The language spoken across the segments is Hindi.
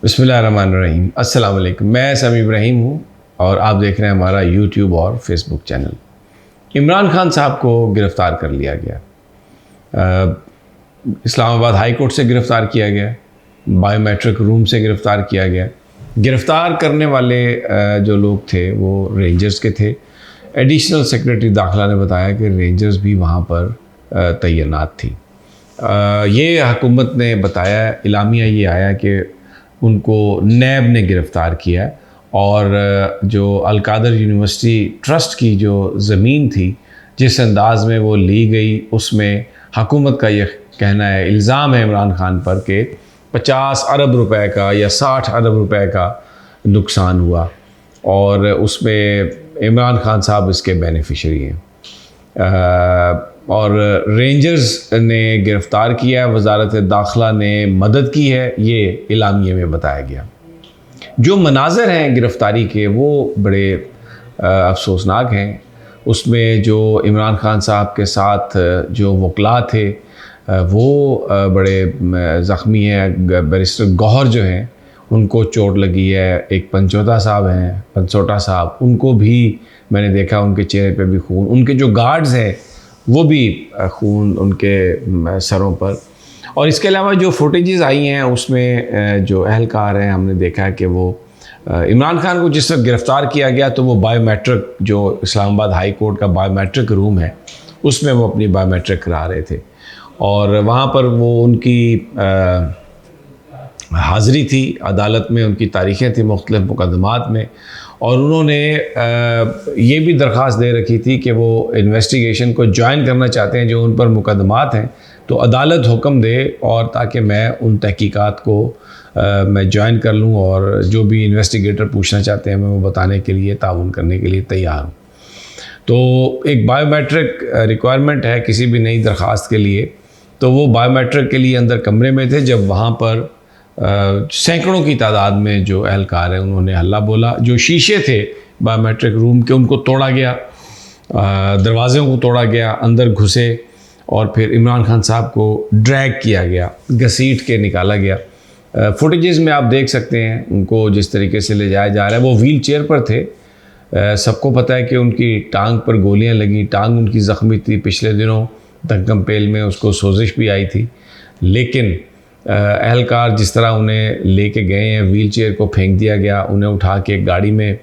बिस्मिल्लाहिर्रहमानिर्रहीम। अस्सलाम वालेकुम। मैं समी इब्राहिम हूँ और आप देख रहे हैं हमारा यूट्यूब और फेसबुक चैनल। इमरान खान साहब को गिरफ़्तार कर लिया गया। इस्लामाबाद हाई कोर्ट से गिरफ़्तार किया गया, बायोमेट्रिक रूम से गिरफ़्तार किया गया। गिरफ़्तार करने वाले जो लोग थे वो रेंजर्स के थे। एडिशनल सेक्रेटरी दाखिला ने बताया कि रेंजर्स भी वहाँ पर तैनात थी। ये हुकूमत ने बताया, इलामिया ये आया कि उनको नैब ने गिरफ़्तार किया और जो अलकादर यूनिवर्सिटी ट्रस्ट की जो ज़मीन थी, जिस अंदाज़ में वो ली गई, उसमें हुकूमत का ये कहना है, इल्ज़ाम है इमरान खान पर कि 50 अरब रुपए का या 60 अरब रुपए का नुकसान हुआ और उसमें इमरान खान साहब इसके बेनिफिशरी हैं। और रेंजर्स ने गिरफ़्तार किया, वज़ारत दाखिला ने मदद की है, ये इलामिये में बताया गया। जो मनाज़र हैं गिरफ़्तारी के वो बड़े अफसोसनाक हैं। उसमें जो इमरान खान साहब के साथ जो वकला थे वो बड़े ज़ख्मी हैं। बैरिस्टर गौहर जो हैं उनको चोट लगी है। एक पंचोटा साहब, उनको भी मैंने देखा, उनके चेहरे पे भी खून, उनके जो गार्ड्स हैं वो भी खून उनके सरों पर। और इसके अलावा जो फुटेजेस आई हैं उसमें जो अहलकार हैं, हमने देखा है कि वो इमरान खान को जिस वक्त गिरफ़्तार किया गया तो वो बायोमेट्रिक, जो इस्लामाबाद हाई कोर्ट का बायोमेट्रिक रूम है, उसमें वो अपनी बायोमेट्रिक करा रहे थे और वहाँ पर वो उनकी हाज़िरी थी अदालत में, उनकी तारीख़ें थी मुख्तलिफ़ मुकदमात में। और उन्होंने ये भी दरख्वास्त दे रखी थी कि वो इन्वेस्टिगेशन को ज्वाइन करना चाहते हैं जो उन पर मुकदमात हैं, तो अदालत हुक्म दे और ताकि मैं उन तहकीकात को मैं ज्वाइन कर लूँ और जो भी इन्वेस्टिगेटर पूछना चाहते हैं मैं वो बताने के लिए, ताउन करने के लिए तैयार हूँ। तो एक बायोमेट्रिक रिक्वायरमेंट है किसी भी नई दरख्वास्त के लिए, तो वो बायोमेट्रिक के लिए अंदर कमरे में थे जब वहाँ पर सैकड़ों की तादाद में जो अहलकार हैं उन्होंने हल्ला बोला। जो शीशे थे बायोमेट्रिक रूम के उनको तोड़ा गया, दरवाज़ों को तोड़ा गया, अंदर घुसे और फिर इमरान खान साहब को ड्रैग किया गया, घसीट के निकाला गया। फुटेजेस में आप देख सकते हैं उनको जिस तरीके से ले जाया जा रहा है। वो व्हील चेयर पर थे। सबको पता है कि उनकी टांग पर गोलियां लगी, टांग उनकी ज़ख्मी थी, पिछले दिनों दंगम पेल में उसको सोजिश भी आई थी। लेकिन अहलकार जिस तरह उन्हें लेके गए हैं, व्हील चेयर को फेंक दिया गया, उन्हें उठा के एक गाड़ी में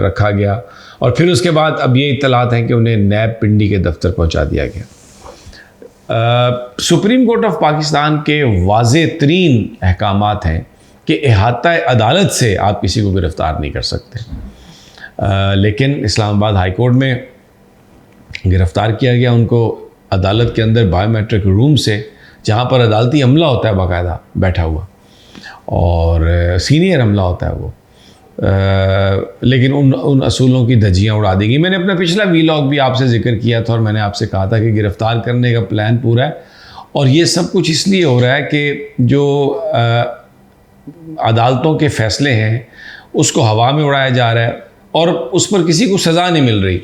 रखा गया और फिर उसके बाद अब ये इत्तलात हैं कि उन्हें नैब पिंडी के दफ्तर पहुंचा दिया गया। सुप्रीम कोर्ट ऑफ पाकिस्तान के वाज़े तरीन अहकामात हैं कि इहाता अदालत से आप किसी को गिरफ़्तार नहीं कर सकते। लेकिन इस्लामाबाद हाई कोर्ट में गिरफ़्तार किया गया उनको अदालत के अंदर बायोमेट्रिक रूम से, जहाँ पर अदालती अमला होता है बाकायदा बैठा हुआ और सीनियर अमला होता है वो। लेकिन उन असूलों की धज्जियाँ उड़ा दी गई। मैंने अपना पिछला वीलॉग भी आपसे जिक्र किया था और मैंने आपसे कहा था कि गिरफ़्तार करने का प्लान पूरा है और ये सब कुछ इसलिए हो रहा है कि जो अदालतों के फ़ैसले हैं उसको हवा में उड़ाया जा रहा है और उस पर किसी को सज़ा नहीं मिल रही।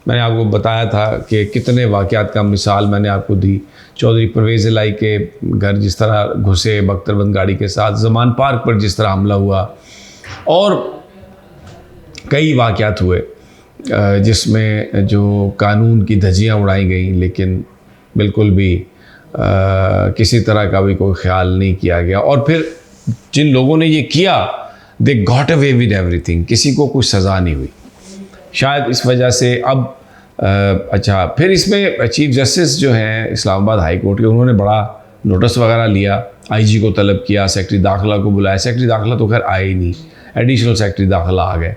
मैंने आपको बताया था कि कितने वाक़यात का मिसाल मैंने आपको दी। चौधरी परवेज़ इलाही के घर जिस तरह घुसे बख्तरबंद गाड़ी के साथ, ज़मान पार्क पर जिस तरह हमला हुआ और कई वाक़यात हुए जिसमें जो कानून की धज्जियाँ उड़ाई गई, लेकिन बिल्कुल भी किसी तरह का भी कोई ख्याल नहीं किया गया। और फिर जिन लोगों ने ये किया, they got away with everything, किसी को कुछ सज़ा नहीं हुई। शायद इस वजह से अब अच्छा, फिर इसमें चीफ जस्टिस जो हैं इस्लामाबाद हाई कोर्ट के, उन्होंने बड़ा नोटिस वगैरह लिया, आईजी को तलब किया, सेक्रेटरी दाखिला को बुलाया। सेक्रेटरी दाखिला तो खैर आए ही नहीं, एडिशनल सेक्रेटरी दाखिला आ गए,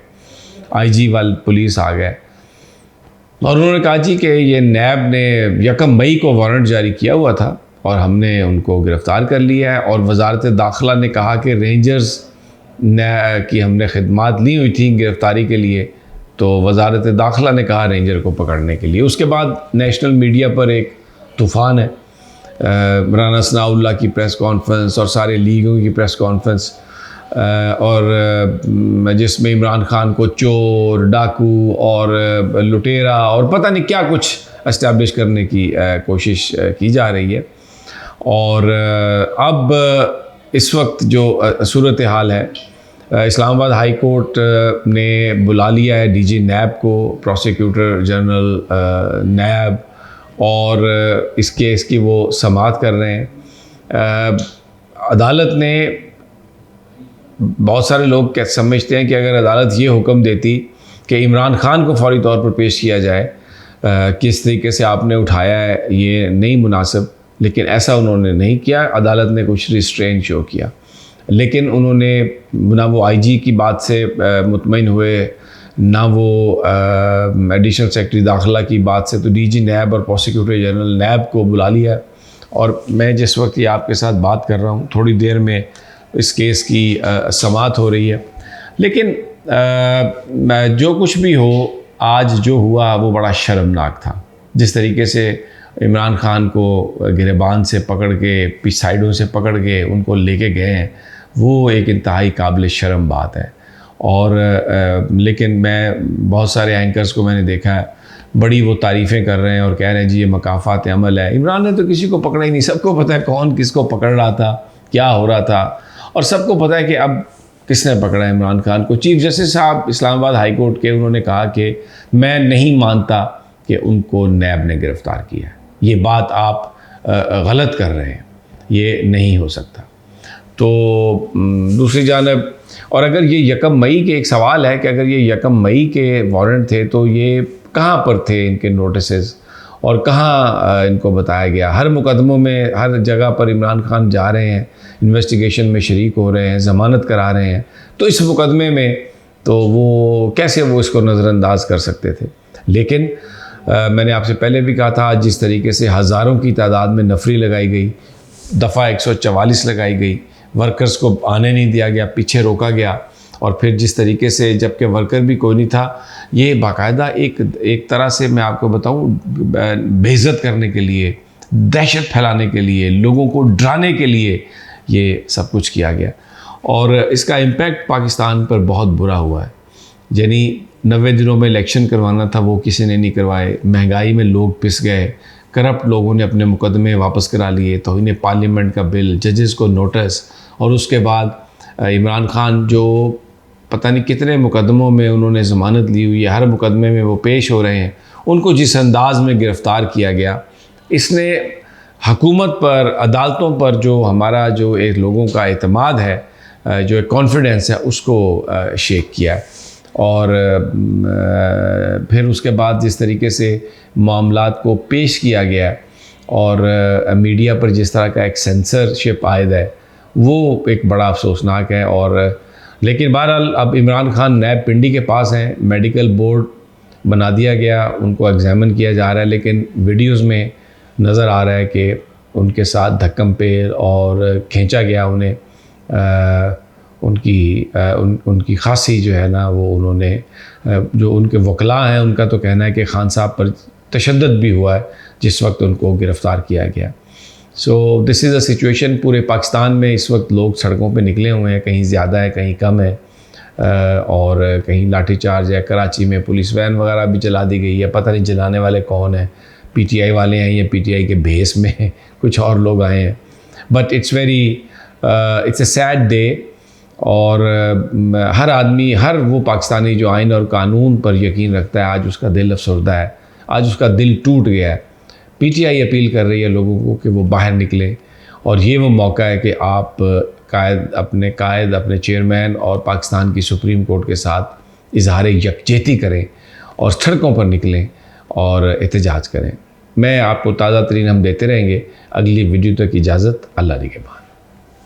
आईजी वाले पुलिस आ गए और उन्होंने कहा जी कि ये नैब ने 1 मई को वारंट जारी किया हुआ था और हमने उनको गिरफ़्तार कर लिया है। और वज़ारत दाखिला ने कहा कि रेंजर्स की हमने खिदमात ली हुई थी गिरफ़्तारी के लिए, तो वज़ारत दाखिला ने कहा रेंजर को पकड़ने के लिए। उसके बाद नेशनल मीडिया पर एक तूफ़ान है, राना सनाउल्लाह की प्रेस कॉन्फ्रेंस और सारे लीगों की प्रेस कॉन्फ्रेंस, और जिसमें इमरान खान को चोर, डाकू और लुटेरा और पता नहीं क्या कुछ इस्टेब्लिश करने की कोशिश की जा रही है। और अब इस वक्त जो सूरत हाल है, इस्लामाबाद हाई कोर्ट ने बुला लिया है डीजी नैब को, प्रोसिक्यूटर जनरल नैब, और इस केस की वो समाअत कर रहे हैं। अदालत ने, बहुत सारे लोग समझते हैं कि अगर अदालत ये हुक्म देती कि इमरान खान को फौरी तौर पर पेश किया जाए, किस तरीके से आपने उठाया है ये नहीं मुनासिब, लेकिन ऐसा उन्होंने नहीं किया। अदालत ने कुछ रिस्ट्रेन शो किया, लेकिन उन्होंने ना वो आईजी की बात से मुतमईन हुए, ना वो एडिशनल सेक्रेटरी दाखिला की बात से, तो डीजी नैब और प्रोसिक्यूटर जनरल नैब को बुला लिया। और मैं जिस वक्त ये आपके साथ बात कर रहा हूँ, थोड़ी देर में इस केस की समाअत हो रही है। लेकिन जो कुछ भी हो, आज जो हुआ वो बड़ा शर्मनाक था। जिस तरीके से इमरान खान को गिरबान से पकड़ के, पीछे साइडों से पकड़ के उनको लेके गए हैं, वो एक इंतहाई काबिल शर्म बात है। और लेकिन मैं बहुत सारे एंकर्स को मैंने देखा है, बड़ी वो तारीफ़ें कर रहे हैं और कह रहे हैं जी ये मकाफ़ात अमल है। इमरान ने तो किसी को पकड़ा ही नहीं, सबको पता है कौन किसको पकड़ रहा था, क्या हो रहा था, और सबको पता है कि अब किसने पकड़ा है इमरान खान को। चीफ जस्टिस साहब इस्लामाबाद हाई कोर्ट के, उन्होंने कहा कि मैं नहीं मानता कि उनको नैब ने गिरफ़्तार किया है, ये बात आप गलत कर रहे हैं, ये नहीं हो सकता। तो दूसरी जानब, और अगर ये 1 मई के, एक सवाल है कि अगर ये 1 मई के वारंट थे तो ये कहाँ पर थे इनके नोटिसेस, और कहाँ इनको बताया गया। हर मुकदमों में, हर जगह पर इमरान खान जा रहे हैं, इन्वेस्टिगेशन में शरीक हो रहे हैं, ज़मानत करा रहे हैं, तो इस मुकदमे में तो वो कैसे वो इसको नज़रअंदाज कर सकते थे। लेकिन मैंने आपसे पहले भी कहा था, जिस तरीके से हज़ारों की तादाद में नफरी लगाई गई, दफ़ा 144 लगाई गई, वर्कर्स को आने नहीं दिया गया, पीछे रोका गया, और फिर जिस तरीके से, जबकि वर्कर भी कोई नहीं था, ये बाकायदा एक तरह से मैं आपको बताऊं, बेइज्जत करने के लिए, दहशत फैलाने के लिए, लोगों को डराने के लिए ये सब कुछ किया गया। और इसका इम्पैक्ट पाकिस्तान पर बहुत बुरा हुआ है। यानी 90 दिनों में इलेक्शन करवाना था, वो किसी ने नहीं करवाए, महंगाई में लोग पिस गए, करप्ट लोगों ने अपने मुकदमे वापस करा लिए, तौहीन पार्लियामेंट का बिल, जजेस को नोटिस, और उसके बाद इमरान खान जो पता नहीं कितने मुकदमों में उन्होंने ज़मानत ली हुई है, हर मुकदमे में वो पेश हो रहे हैं, उनको जिस अंदाज़ में गिरफ़्तार किया गया, इसने हुकूमत पर, अदालतों पर जो हमारा जो एक लोगों का एतमाद है, जो एक कॉन्फिडेंस है, उसको शेक किया है। और फिर उसके बाद जिस तरीके से मामलात को पेश किया गया, और मीडिया पर जिस तरह का एक सेंसरशिप आयद है, वो एक बड़ा अफसोसनाक है। और लेकिन बहरहाल अब इमरान खान नैब पिंडी के पास हैं, मेडिकल बोर्ड बना दिया गया, उनको एग्ज़ामिन किया जा रहा है, लेकिन वीडियोज़ में नज़र आ रहा है कि उनके साथ धक्कम पेल और खींचा गया उन्हें, उनकी खांसी जो है ना, वो उन्होंने, जो उनके वकला हैं उनका तो कहना है कि खान साहब पर तशद्दुद भी हुआ है जिस वक्त उनको गिरफ़्तार किया गया। So this is a situation. पूरे पाकिस्तान में इस वक्त लोग सड़कों पे निकले हुए हैं, कहीं ज़्यादा है, कहीं कम है, और कहीं लाठीचार्ज है। कराची में पुलिस वैन वगैरह भी जला दी गई है, पता नहीं जलाने वाले कौन हैं, पीटीआई वाले हैं या पीटीआई के भेस में कुछ और लोग आए हैं। But it's a sad day. और हर आदमी, हर वो पाकिस्तानी जो आइन और कानून पर यकीन रखता है, आज उसका दिल अफसरदा है, आज उसका दिल टूट गया है। पीटीआई अपील कर रही है लोगों को कि वो बाहर निकलें, और ये वो मौका है कि आप अपने चेयरमैन और पाकिस्तान की सुप्रीम कोर्ट के साथ इजहार यकजहती करें और सड़कों पर निकलें और एहतजाज करें। मैं आपको ताज़ा तरीन हम देते रहेंगे। अगली वीडियो तक इजाज़त, अल्लाह निगहबान।